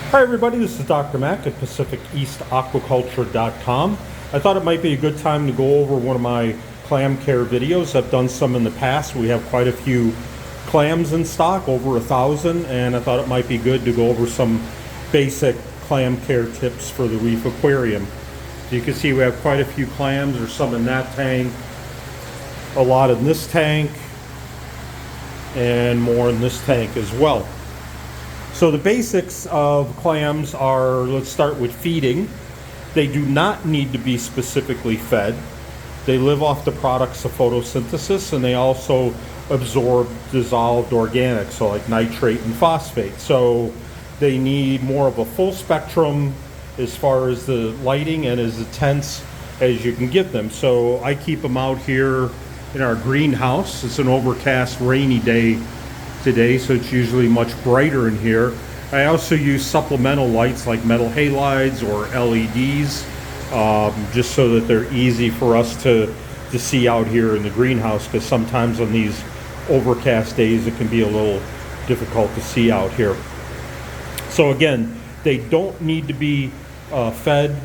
Hi everybody, this is Dr. Mac at PacificEastAquaculture.com. I thought it might be a good time to go over one of my clam care videos. I've done some in the past. We have quite a few clams in stock, over 1,000, and I thought it might be good to go over some basic clam care tips for the reef aquarium. So you can see we have quite a few clams. There's some in that tank, a lot in this tank, and more in this tank as well. So the basics of clams are, let's start with feeding. They do not need to be specifically fed. They live off the products of photosynthesis, and they also absorb dissolved organics, so like nitrate and phosphate. So they need more of a full spectrum as far as the lighting and as intense as you can give them. So I keep them out here in our greenhouse. It's an overcast, rainy day today, so it's usually much brighter in here. I also use supplemental lights like metal halides or LEDs, just so that they're easy for us to see out here in the greenhouse, because sometimes on these overcast days it can be a little difficult to see out here. So again, they don't need to be fed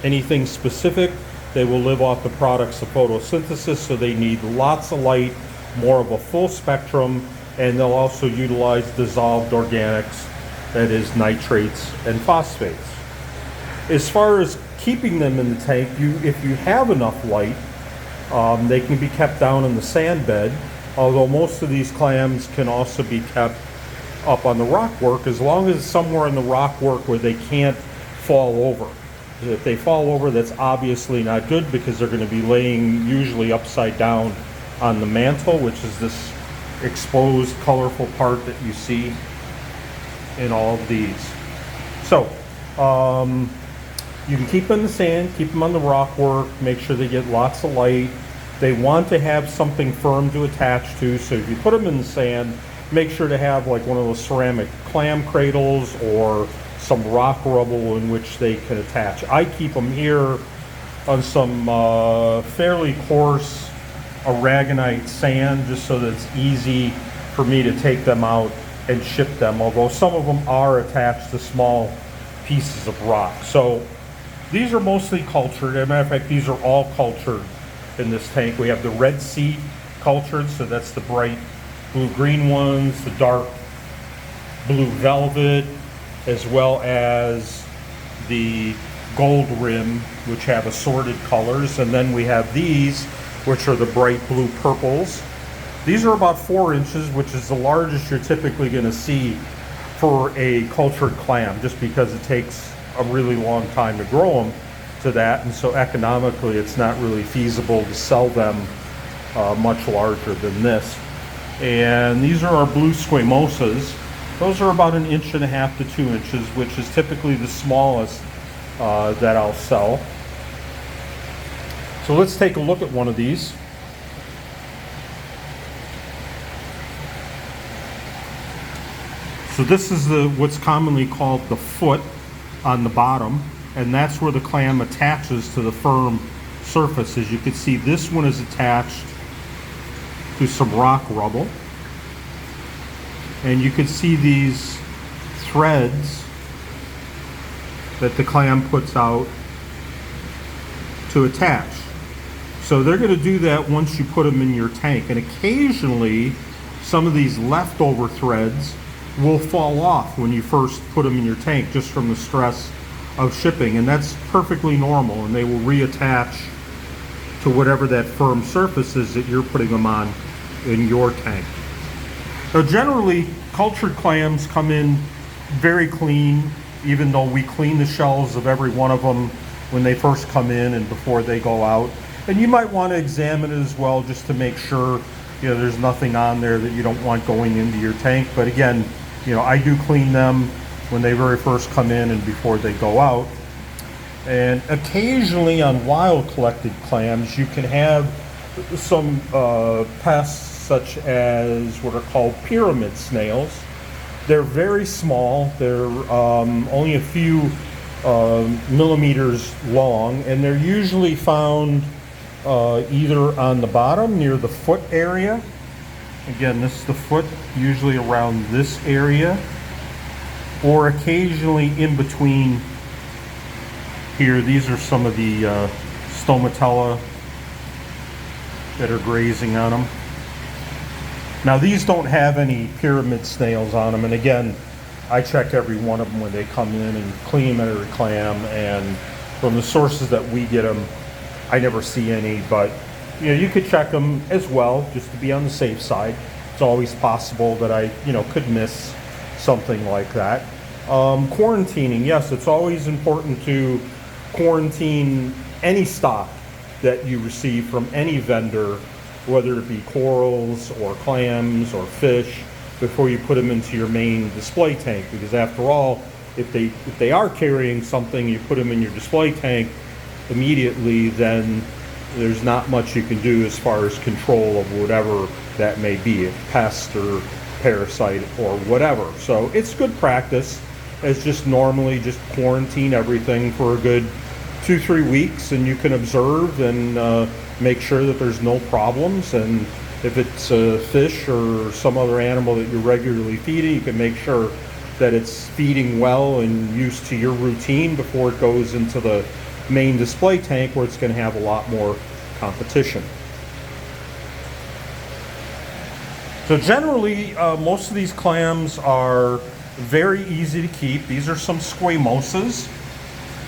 anything specific. They will live off the products of photosynthesis, so they need lots of light, more of a full spectrum, and they'll also utilize dissolved organics, that is nitrates and phosphates. As far as keeping them in the tank, if you have enough light, they can be kept down in the sand bed, although most of these clams can also be kept up on the rockwork, as long as it's somewhere in the rockwork where they can't fall over. If they fall over, that's obviously not good, because they're going to be laying usually upside down on the mantle, which is this exposed colorful part that you see in all of these. So you can keep them in the sand, keep them on the rockwork, make sure they get lots of light. They want to have something firm to attach to, so if you put them in the sand, make sure to have like one of those ceramic clam cradles or some rock rubble in which they can attach. I keep them here on some fairly coarse aragonite sand, just so that it's easy for me to take them out and ship them, although some of them are attached to small pieces of rock. So these are mostly cultured. As a matter of fact, these are all cultured in this tank. We have the red seed cultured, so that's the bright blue-green ones, the dark blue velvet, as well as the gold rim, which have assorted colors. And then we have these, which are the bright blue purples. These are about 4 inches, which is the largest you're typically going to see for a cultured clam, just because it takes a really long time to grow them to that, and so economically it's not really feasible to sell them much larger than this. And these are our blue squamosas. Those are about 1.5 to 2 inches, which is typically the smallest that I'll sell. So let's take a look at one of these. So this is what's commonly called the foot on the bottom, and that's where the clam attaches to the firm surface. As you can see, this one is attached to some rock rubble, and you can see these threads that the clam puts out to attach. So they're going to do that once you put them in your tank, and occasionally some of these leftover threads will fall off when you first put them in your tank, just from the stress of shipping, and that's perfectly normal, and they will reattach to whatever that firm surface is that you're putting them on in your tank. Now generally, cultured clams come in very clean, even though we clean the shells of every one of them when they first come in and before they go out. And you might want to examine it as well, just to make sure there's nothing on there that you don't want going into your tank. But again, I do clean them when they very first come in and before they go out. And occasionally on wild collected clams, you can have some pests such as what are called pyramid snails. They're very small. They're only a few millimeters long, and they're usually found either on the bottom near the foot area. Again, this is the foot, usually around this area. or occasionally in between here. These are some of the stomatella that are grazing on them. Now these don't have any pyramid snails on them, and again, I check every one of them when they come in and clean them at Clam, and from the sources that we get them, I never see any, but you know, you could check them as well just to be on the safe side. It's always possible that I, you know, could miss something like that. Quarantining, yes, it's always important to quarantine any stock that you receive from any vendor, whether it be corals or clams or fish, before you put them into your main display tank. Because after all, if they are carrying something, you put them in your display tank immediately, then there's not much you can do as far as control of whatever that may be, a pest or parasite or whatever. So it's good practice as just normally just quarantine everything for a good 2-3 weeks, and you can observe and make sure that there's no problems. And if it's a fish or some other animal that you're regularly feeding, you can make sure that it's feeding well and used to your routine before it goes into the main display tank, where it's going to have a lot more competition. So generally, most of these clams are very easy to keep. These are some squamosas.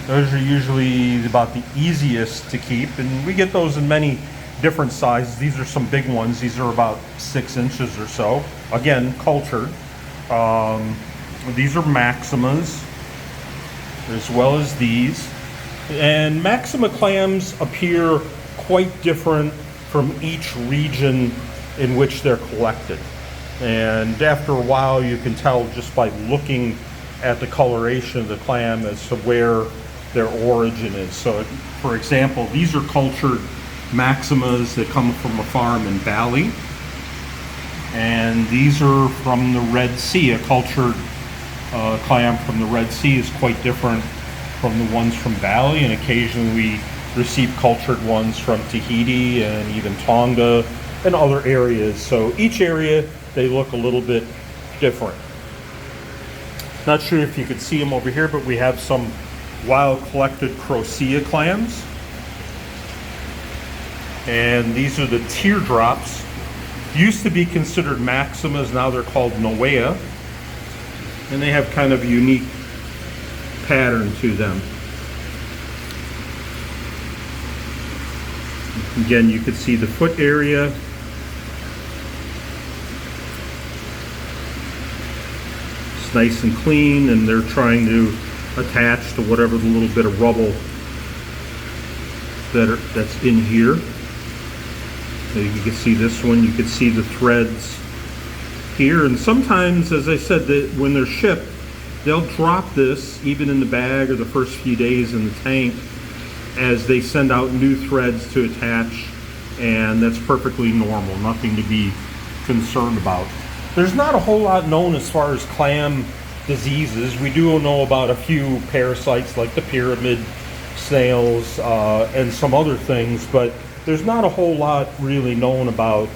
Those are usually about the easiest to keep, and we get those in many different sizes. These are some big ones. These are about 6 inches or so. Again, cultured. These are maximas, as well as these. And maxima clams appear quite different from each region in which they're collected. And after a while, you can tell just by looking at the coloration of the clam as to where their origin is. So, for example, these are cultured maximas that come from a farm in Bali. And these are from the Red Sea. A cultured clam from the Red Sea is quite different from the ones from Bali, and occasionally we receive cultured ones from Tahiti and even Tonga and other areas. So each area, they look a little bit different. Not sure if you could see them over here, but we have some wild collected Crocea clams. And these are the teardrops. Used to be considered maximas, now they're called Noea. And they have kind of a unique pattern to them. Again, you can see the foot area. It's nice and clean, and they're trying to attach to whatever the little bit of rubble that's in here. So you can see this one, you can see the threads here, and sometimes, as I said, when they're shipped, they'll drop this even in the bag or the first few days in the tank as they send out new threads to attach, and that's perfectly normal, nothing to be concerned about. There's not a whole lot known as far as clam diseases. We do know about a few parasites like the pyramid snails and some other things, but there's not a whole lot really known about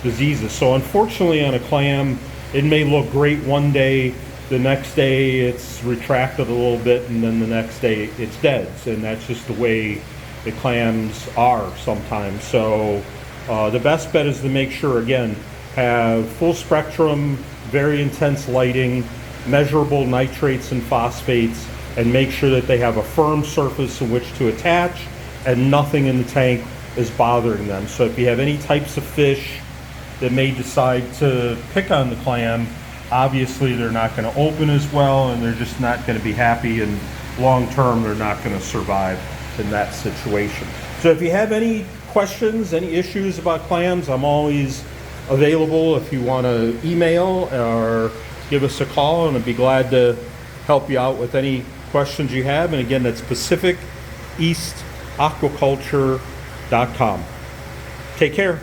diseases. So unfortunately on a clam, it may look great one day, the next day it's retracted a little bit, and then the next day it's dead. And that's just the way the clams are sometimes. So the best bet is to make sure, again, have full spectrum, very intense lighting, measurable nitrates and phosphates, and make sure that they have a firm surface in which to attach and nothing in the tank is bothering them. So if you have any types of fish that may decide to pick on the clam, obviously they're not going to open as well, and they're just not going to be happy, and long term they're not going to survive in that situation. So if you have any questions, any issues about clams, I'm always available if you want to email or give us a call, and I'd be glad to help you out with any questions you have. And again, that's Pacific East Aquaculture.com. Take care.